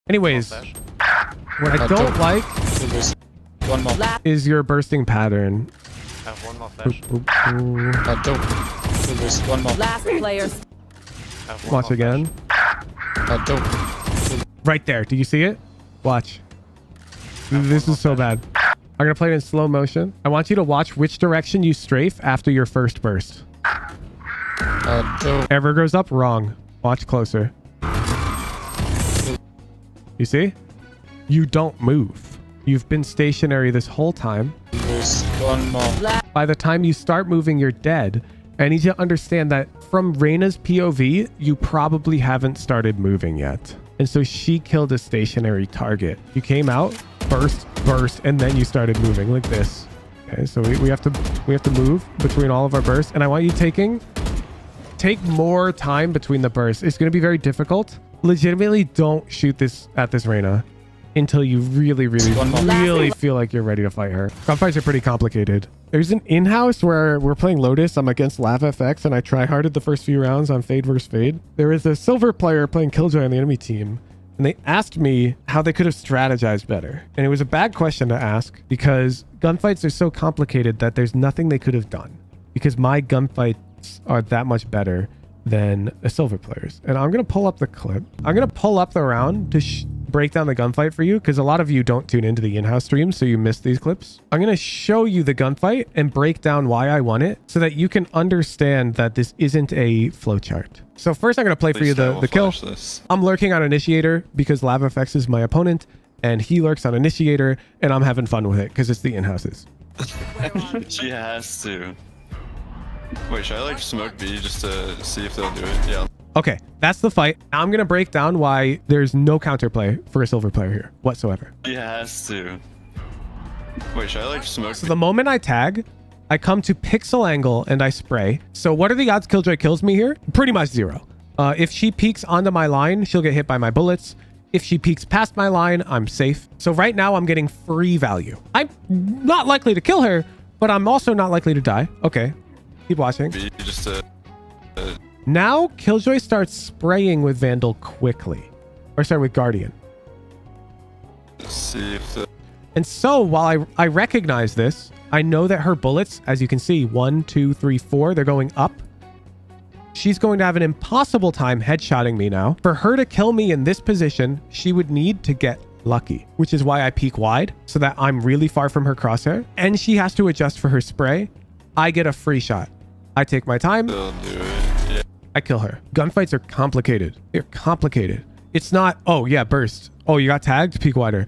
Anyways, what I don't like One more. is your bursting pattern. I have one more flash. One more. Last player. I have one Watch more again. Right there. Do you see it? Watch. This is so bad. I'm going to play it in slow motion. I want you to watch which direction you strafe after your first burst. Ever goes up, wrong. Watch closer. You see? You don't move. You've been stationary this whole time. One more. By the time you start moving, you're dead. I need you to understand that from Reyna's POV, you probably haven't started moving yet. And so she killed a stationary target. You came out, burst, and then you started moving like this. Okay, so we have to move between all of our bursts. And I want you take more time between the bursts. It's going to be very difficult. Legitimately, don't shoot this at this Reyna until you really feel like you're ready to fight her. Gunfights are pretty complicated. There's an in-house where we're playing Lotus. I'm against LavFX, and I try-harded the first few rounds on Fade versus Fade. There is a silver player playing Killjoy on the enemy team, and they asked me how they could have strategized better. And it was a bad question to ask because gunfights are so complicated that there's nothing they could have done because my gunfights are that much better than a silver player's. And I'm going to pull up the clip. I'm going to pull up the round to break down the gunfight for you because a lot of you don't tune into the in-house streams, so you miss these clips. I'm going to show you the gunfight and break down why I won it so that you can understand that this isn't a flowchart. So first I'm going to play for you the kill. I'm lurking on Initiator because LavFX is my opponent and he lurks on Initiator and I'm having fun with it because it's the in-houses. She has to. Wait, should I like smoke B just to see if they'll do it? Yeah. Okay, that's the fight. Now I'm going to break down why there's no counterplay for a silver player here whatsoever. She has to. Wait, should I like smoke So the moment I tag, I come to pixel angle and I spray. So what are the odds Killjoy kills me here? Pretty much 0. If she peeks onto my line, she'll get hit by my bullets. If she peeks past my line, I'm safe. So right now I'm getting free value. I'm not likely to kill her, but I'm also not likely to die. Okay, keep watching. B just to... Now Killjoy starts spraying with Vandal quickly. Or sorry, with Guardian. see if the... And so while I recognize this, I know that her bullets, as you can see, 1, 2, 3, 4, they're going up. She's going to have an impossible time headshotting me now. For her to kill me in this position, she would need to get lucky, which is why I peek wide so that I'm really far from her crosshair. And she has to adjust for her spray. I get a free shot. I take my time. They'll do it. Yeah. I kill her. Gunfights are complicated. They're complicated. It's not, oh yeah, burst. Oh, you got tagged? Peek wider.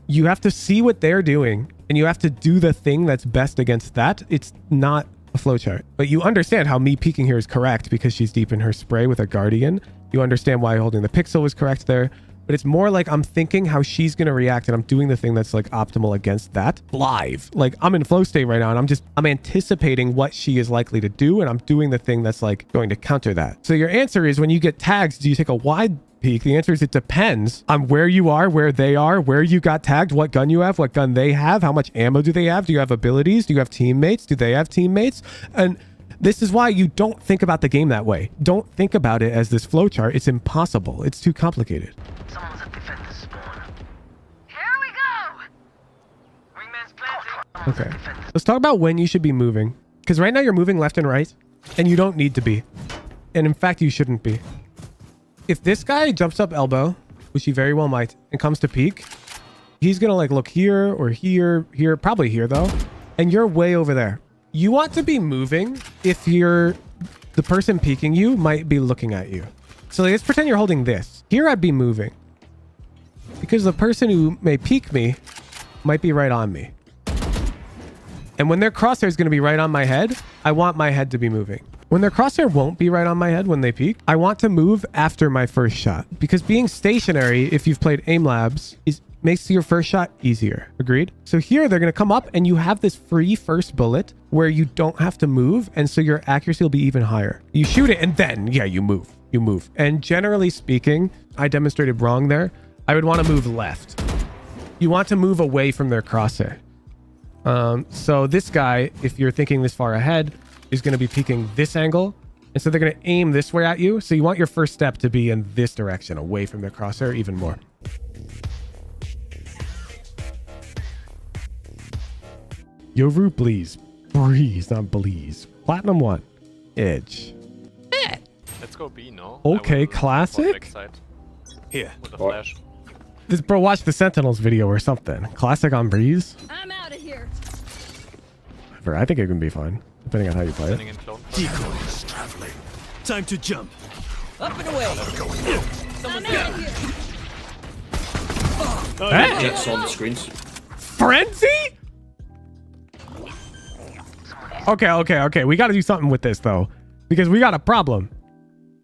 You have to see what they're doing and you have to do the thing that's best against that. It's not a flowchart. But you understand how me peeking here is correct because she's deep in her spray with a Guardian. You understand why holding the pixel was correct there. But it's more like I'm thinking how she's going to react and I'm doing the thing that's like optimal against that live. Like I'm in flow state right now and I'm anticipating what she is likely to do and I'm doing the thing that's like going to counter that. So your answer is when you get tagged, do you take a wide peek? The answer is it depends on where you are, where they are, where you got tagged, what gun you have, what gun they have, how much ammo do they have, do you have abilities, do you have teammates, do they have teammates? And this is why you don't think about the game that way. Don't think about it as this flowchart. It's impossible. It's too complicated. Someone's at defender's spawn. Here we go! Wingman's planting. Okay. Let's talk about when you should be moving. Because right now you're moving left and right, and you don't need to be. And in fact, you shouldn't be. If this guy jumps up elbow, which he very well might, and comes to peek, he's going to like look here or here, probably here though. And you're way over there. You want to be moving if the person peeking you might be looking at you. So let's pretend you're holding this. Here I'd be moving because the person who may peek me might be right on me. And when their crosshair is going to be right on my head, I want my head to be moving. When their crosshair won't be right on my head when they peek, I want to move after my first shot because being stationary, if you've played aim labs, makes your first shot easier. Agreed? So here they're going to come up and you have this free first bullet where you don't have to move. And so your accuracy will be even higher. You shoot it and then, yeah, you move. You move. And generally speaking, I demonstrated wrong there. I would want to move left. You want to move away from their crosshair. So this guy, if you're thinking this far ahead, is going to be peeking this angle. And so they're going to aim this way at you. So you want your first step to be in this direction, away from their crosshair even more. Yoru, please. Breeze, not Bleeze. Platinum 1. Edge. Let's go B, no? Okay, I will classic. backside Here. with a flash. This bro watch the Sentinels video or something. Classic on Breeze. I'm out of here. I think it can be fun, depending on how you play Standing it. in clone. Decoys traveling. Time to jump. Up and away. I'm out of here. Eh? Jets on the screens. Frenzy? Okay. We got to do something with this though, because we got a problem.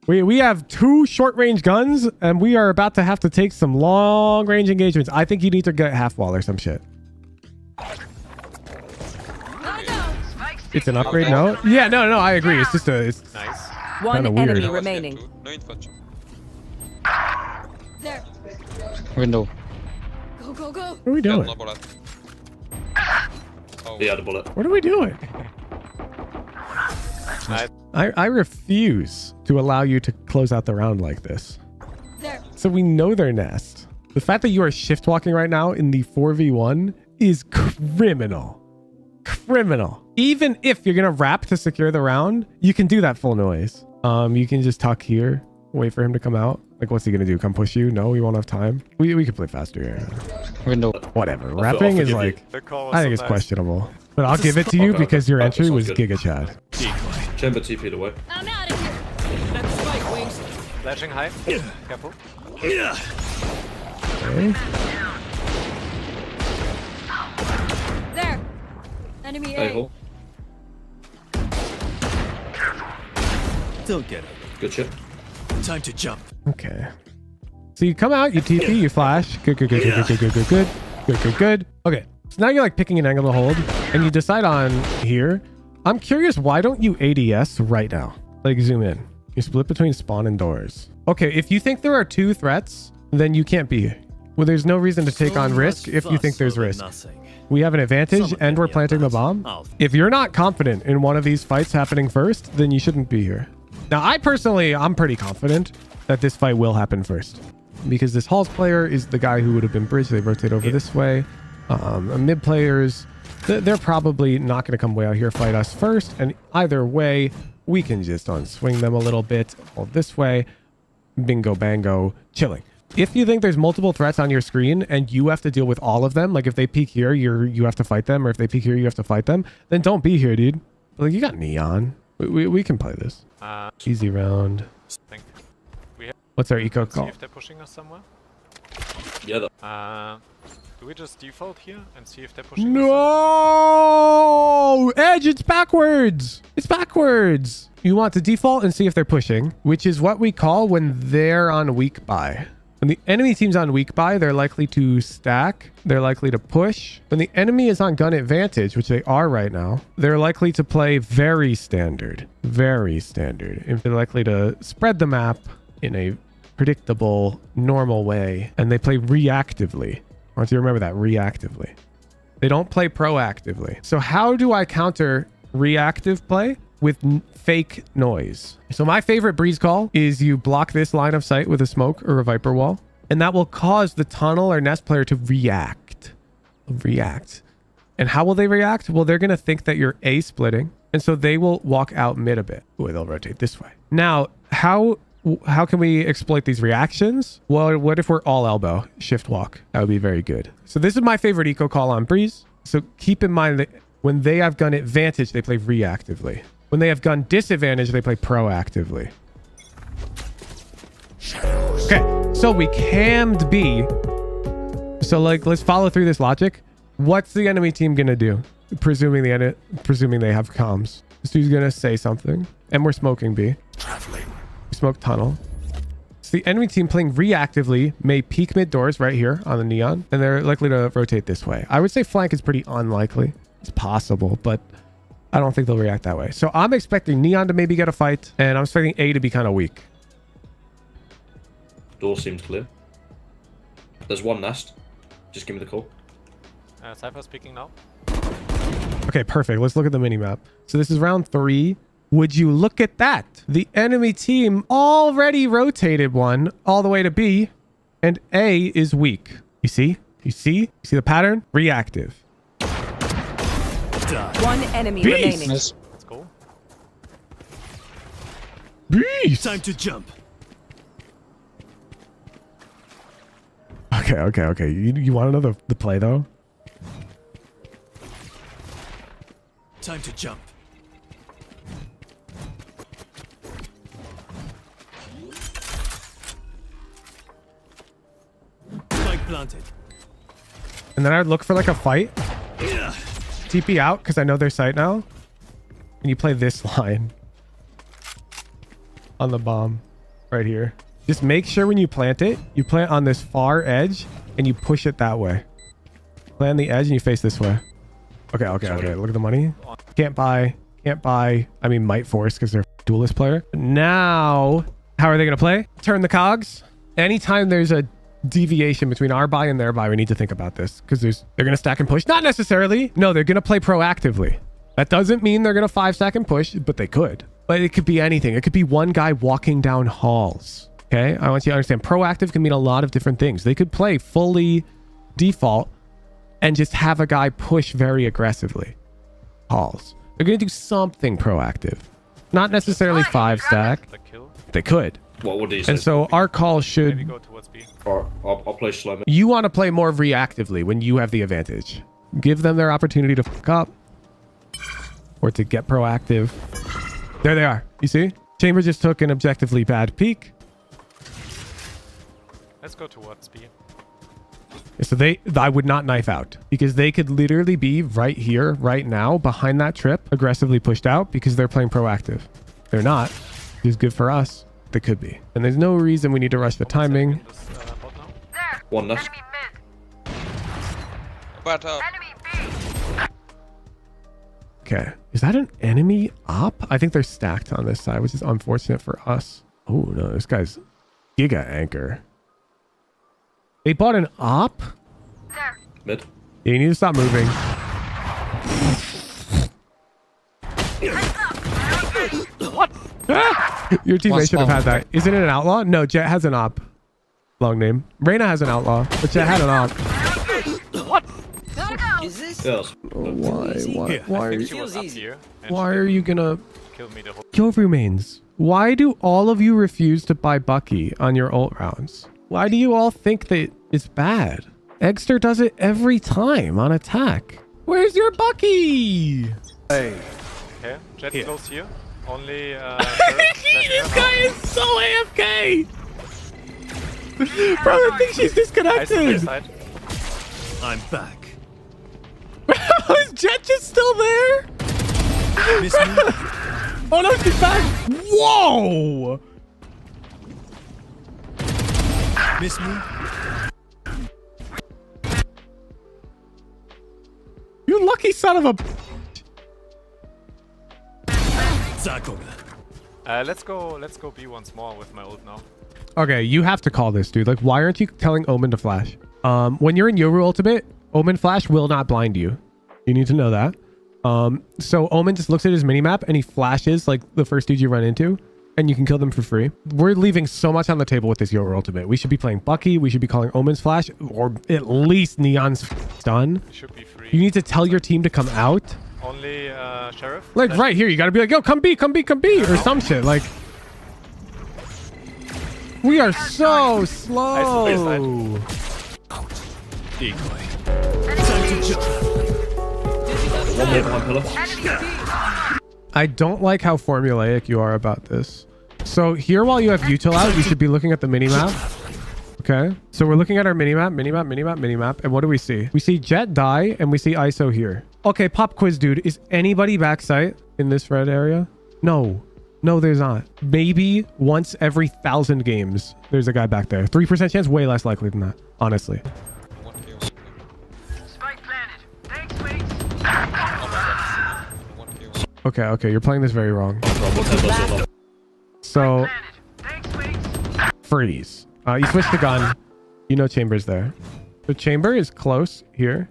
We have 2 short-range guns, and we are about to have to take some long-range engagements. I think you need to get half wall or some shit. It's an upgrade, no? Yeah, no, I agree. It's just it's Nice. One Kinda weird. enemy remaining. No infantry. There. Window. Go, go, go. what are we doing? No bullet. Oh, Yeah, the bullet. What are we doing? Nice. I refuse to allow you to close out the round like this. There. So we know their nest. The fact that you are shift walking right now in the 4v1 is criminal. Criminal. Even if you're gonna wrap to secure the round, you can do that full noise. You can just tuck here, wait for him to come out. Like, what's he gonna do? Come push you? No, we won't have time. We can play faster here. Window. Whatever. I'll Wrapping is forgive you. like, The call was I think so it's nice. questionable. But I'll give it to you Okay, because your okay. entry That was sounds good. Giga Chad. Decoy. Chamber TP'd away. I'm out of here. That's spike wings. Flashing high. Careful. Yeah. Okay. There. Enemy Hey, A. hole. Don't get it. Good shit. Time to jump. Okay. So you come out, you TP, you flash. Good. Okay. So now you're like picking an angle to hold, and you decide on here. I'm curious, why don't you ADS right now? Like zoom in. You split between spawn and doors. Okay, if you think there are 2 threats, then you can't be here. Well, there's no reason to take on risk if you think there's risk. We have an advantage and we're planting the bomb. If you're not confident in one of these fights happening first, then you shouldn't be here. Now, I'm pretty confident that this fight will happen first, because this Halls player is the guy who would have been bridged. They rotate over this way. Mid players, they're probably not going to come way out here fight us first. And either way, we can just unswing them a little bit. Hold this way. Bingo, bango, chilling. If you think there's multiple threats on your screen and you have to deal with all of them, like if they peek here, you have to fight them, or if they peek here, you have to fight them, then don't be here, dude. Like, you got Neon. We can play this. Easy round. Think. What's our eco See call? if they're pushing us somewhere. Yeah, Do we just default here and see if they're pushing us? No! Edge, it's backwards. It's backwards. You want to default and see if they're pushing, which is what we call when they're on weak buy. When the enemy team's on weak buy, they're likely to stack. They're likely to push. When the enemy is on gun advantage, which they are right now, they're likely to play very standard. Very standard. If they're likely to spread the map in a predictable, normal way, and they play reactively. I want you to remember that, reactively. They don't play proactively. So how do I counter reactive play? With fake noise. So my favorite breeze call is you block this line of sight with a smoke or a Viper wall, and that will cause the tunnel or nest player to react. And how will they react? Well, they're going to think that you're A splitting, and so they will walk out mid a bit. Ooh, they'll rotate this way. Now, how can we exploit these reactions? Well, what if we're all elbow shift walk? That would be very good. So this is my favorite eco call on breeze. So keep in mind that when they have gun advantage, they play reactively. When they have gun disadvantage, they play proactively. Okay, so we cammed B. So like, let's follow through this logic. What's the enemy team gonna do? Presuming they have comms. This dude's gonna say something, and we're smoking B. Traveling. We smoke tunnel. So the enemy team playing reactively may peek mid doors right here on the neon, and they're likely to rotate this way. I would say flank is pretty unlikely. It's possible, but I don't think they'll react that way. So I'm expecting Neon to maybe get a fight, and I'm expecting A to be kind of weak. door seems clear. There's one nest. Just give me the call. Cypher speaking now. Okay, perfect. Let's look at the minimap. So this is round 3. Would you look at that? The enemy team already rotated one all the way to B, and A is weak. You see? You see the pattern? Reactive. Die. One enemy Beast. remaining. Nice. Let's go. Beast. Time to jump. Okay. You want to know the play though? Time to jump. Spike planted. And then I'd look for like a fight. Yeah. TP out because I know their site now. And you play this line on the bomb right here. Just make sure when you plant it, you plant on this far edge and you push it that way. Plant on the edge and you face this way. Okay. Look at the money. Can't buy. I mean, might force because they're a duelist player. Now, how are they going to play? Turn the cogs. Anytime there's a deviation between our buy and their buy, we need to think about this because they're going to stack and push. Not necessarily. No, they're going to play proactively. That doesn't mean they're going to 5-stack and push, but they could. But it could be anything. It could be one guy walking down halls. Okay. I want you to understand proactive can mean a lot of different things. They could play fully default and just have a guy push very aggressively. Halls. They're going to do something proactive. Not necessarily 5-stack. The kill. They could. What would you say? And so our call Maybe should... go towards B. Or I'll play slow. You want to play more reactively when you have the advantage. Give them their opportunity to fuck up. Or to get proactive. There they are. You see? Chamber just took an objectively bad peek. Let's go towards B. So I would not knife out because they could literally be right here, right now, behind that trip, aggressively pushed out because they're playing proactive. They're not. It's good for us. They could be. And there's no reason we need to rush the timing. In this, bot now. There. One nest. Enemy mid. But Enemy B. Okay. Is that an enemy op? I think they're stacked on this side, which is unfortunate for us. Oh, no. This guy's Giga Anchor. They bought an op? There. Mid. Yeah, you need to stop moving. What? Your teammate should have had that. Isn't it an outlaw? No, Jet has an op. Long name. Reyna has an outlaw, but Jet had an op. Gotta go. Is this? Yes. Why are She you, was up here. And why are you gonna kill me the whole... kill remains? Why do all of you refuse to buy Bucky on your ult rounds? Why do you all think that it's bad? Eggster does it every time on attack. Where's your Bucky? Okay, Jet close here. Only This guy is so AFK. Bro, I think she's disconnected. side. I'm back. Is Jet just still there? Miss me? Oh no, she's back. Whoa. Miss me? You lucky son of a... Zakoga. Let's go B once more with my ult now. Okay, you have to call this, dude. Like, why aren't you telling Omen to flash? When you're in Yoru ultimate, Omen flash will not blind you. You need to know that. So Omen just looks at his minimap and he flashes like the first dude you run into and you can kill them for free. We're leaving so much on the table with this Yoru ultimate. We should be playing Bucky. We should be calling Omen's flash or at least Neon's stun. Should be free. You need to tell your team to come out. Only Sheriff. Like right here, you got to be like, yo, come B, or some shit. Like, we are so slow. Decoy. Time to jump. One more behind pillar. I don't like how formulaic you are about this. So here, while you have util out, you should be looking at the minimap. Okay. So we're looking at our minimap. And what do we see? We see Jet die and we see ISO here. Okay, pop quiz, dude. Is anybody backside in this red area? No. No, there's not. Maybe once every 1,000 games, there's a guy back there. 3% chance, way less likely than that, honestly. Spike planted. Thanks, mates. Okay, you're playing this very wrong. So, Planted. Thanks, mates. freeze. You switch the gun. You know Chamber's there. The Chamber is close here.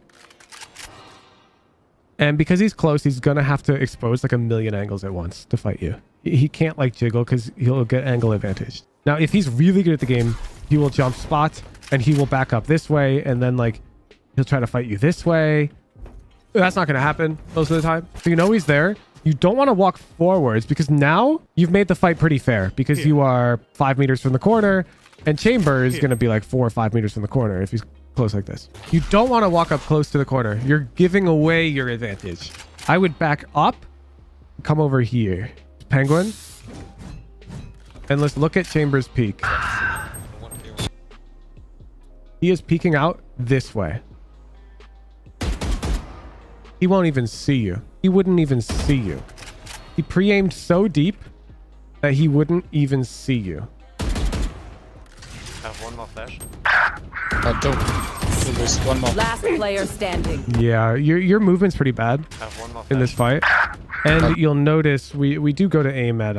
And because he's close, he's going to have to expose like a million angles at once to fight you. He can't like jiggle because he'll get angle advantage. Now, if he's really good at the game, he will jump spot and he will back up this way. And then like, he'll try to fight you this way. That's not going to happen most of the time. So you know he's there. You don't want to walk forwards because now you've made the fight pretty fair because you are 5 meters from the corner and Chamber is going to be like 4 or 5 meters from the corner if he's close like this. You don't want to walk up close to the corner. You're giving away your advantage. I would back up, come over here. Penguin. And let's look at Chamber's peak. He is peeking out this way. He won't even see you. He wouldn't even see you. He pre-aimed so deep that he wouldn't even see you. Have one more flash. There's one more. Last player standing. Yeah, your movement's pretty bad Have one more flash. in this fight. And you'll notice we do go to aim at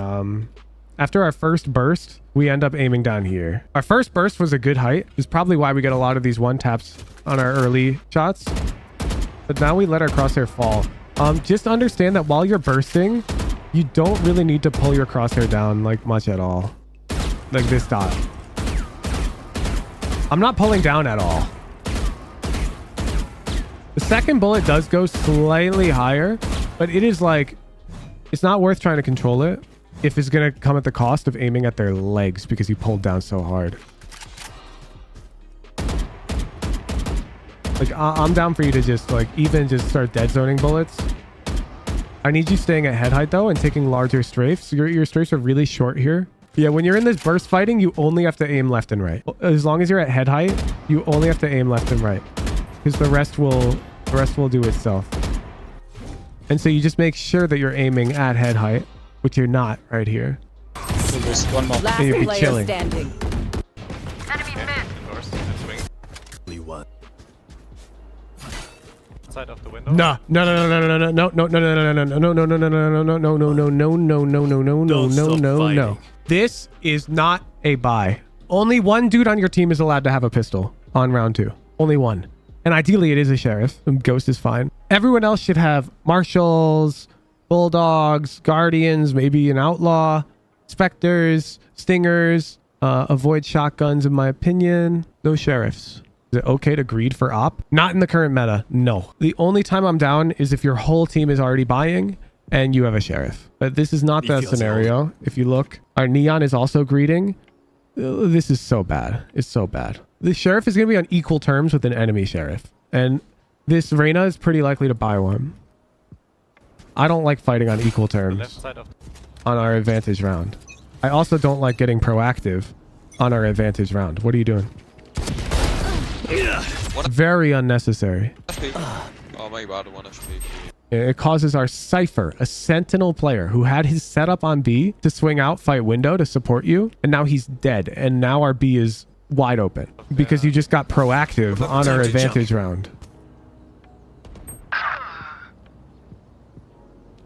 after our first burst, we end up aiming down here. Our first burst was a good height. It's probably why we get a lot of these one taps on our early shots. But now we let our crosshair fall. Just understand that while you're bursting, you don't really need to pull your crosshair down like much at all. Like this dot. I'm not pulling down at all. The second bullet does go slightly higher, but it is like, it's not worth trying to control it if it's going to come at the cost of aiming at their legs because you pulled down so hard. Like, I'm down for you to just like even just start dead zoning bullets. I need you staying at head height though and taking larger strafes. Your strafes are really short here. Yeah, when you're in this burst fighting, you only have to aim left and right. As long as you're at head height, you only have to aim left and right because the rest will do itself. And so you just make sure that you're aiming at head height, which you're not right here. There's one more. Last And you'd be player chilling. standing. Enemy mid. Indoors and swing. Only one. Side of the window. No. This is not a buy. Only one dude on your team is allowed to have a pistol on round 2. Only one. And ideally it is a sheriff. Ghost is fine. Everyone else should have marshals, bulldogs, guardians, maybe an outlaw, specters, stingers, avoid shotguns in my opinion. No sheriffs. Is it okay to greed for op? Not in the current meta. No. The only time I'm down is if your whole team is already buying and you have a sheriff. But this is not that scenario. If you look, our neon is also greeting. This is so bad. It's so bad. The sheriff is going to be on equal terms with an enemy sheriff. And this Reyna is pretty likely to buy one. I don't like fighting on equal The left terms side of on our advantage round. I also don't like getting proactive on our advantage round. What are you doing? Very unnecessary. Oh my god, one HP. It causes our Cypher, a sentinel player who had his setup on B, to swing out, fight window to support you. And now he's dead. And now our B is wide open because you just got proactive on our advantage round.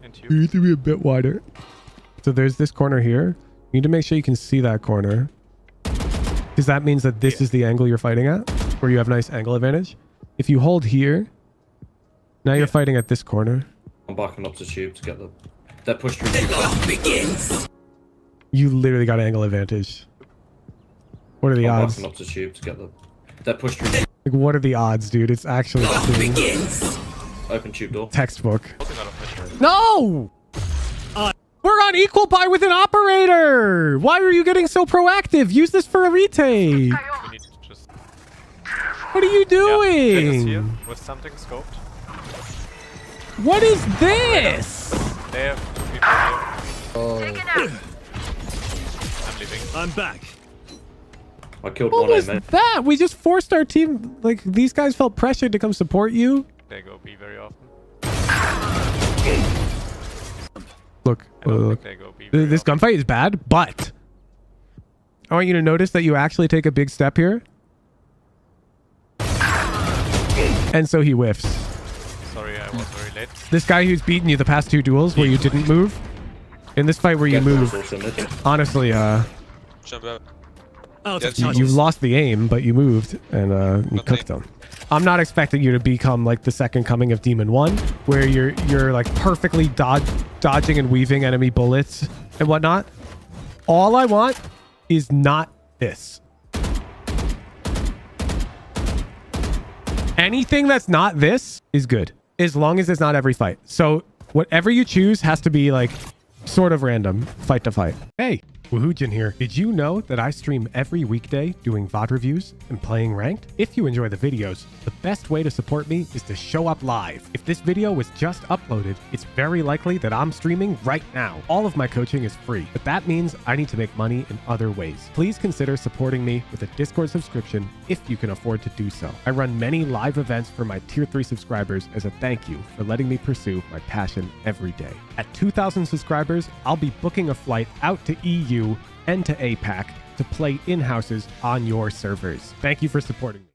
into You need to be a bit wider. So there's this corner here. You need to make sure you can see that corner. Because that means that this is the angle you're fighting at, where you have nice angle advantage. If you hold here, now you're fighting at this corner. I'm backing up to tube to get the... They're pushed through tube. Begins. You literally got angle advantage. What are the I'm odds? backing up to tube to get the... They're pushed through tube. Like, what are the odds, dude? It's actually Begins. Open tube door. textbook. Looking out of picture. No! We're on equal buy with an operator! Why are you getting so proactive? Use this for a retake. We need to just... What are you Figures here doing? with something scoped. What is this? They have 2 people here. Taken out. I'm leaving. I'm back. I killed What one was aim, that? We just forced our team. Like, these guys felt pressured to come support you. They go B very often. Look, I don't look. think they go B very This often. gunfight is bad, but I want you to notice that you actually take a big step here. And so he whiffs. Sorry, I was very late. This guy who's beaten you the past 2 duels where you didn't move. In this fight where you Get moved, also mid. honestly, Jump out. Out of Yes. you touch. lost the aim, but you moved and you Okay. cooked them. I'm not expecting you to become like the second coming of Demon 1, where you're like perfectly dodging and weaving enemy bullets and whatnot. All I want is not this. Anything that's not this is good. as long as it's not every fight. So whatever you choose has to be like sort of random fight to fight. Hey, Woohoojin here. Did you know that I stream every weekday doing VOD reviews and playing ranked? If you enjoy the videos, the best way to support me is to show up live. If this video was just uploaded, it's very likely that I'm streaming right now. All of my coaching is free, but that means I need to make money in other ways. Please consider supporting me with a Discord subscription if you can afford to do so. I run many live events for my tier 3 subscribers as a thank you for letting me pursue my passion every day. At 2,000 subscribers, I'll be booking a flight out to EU and to APAC to play in-houses on your servers. Thank you for supporting me.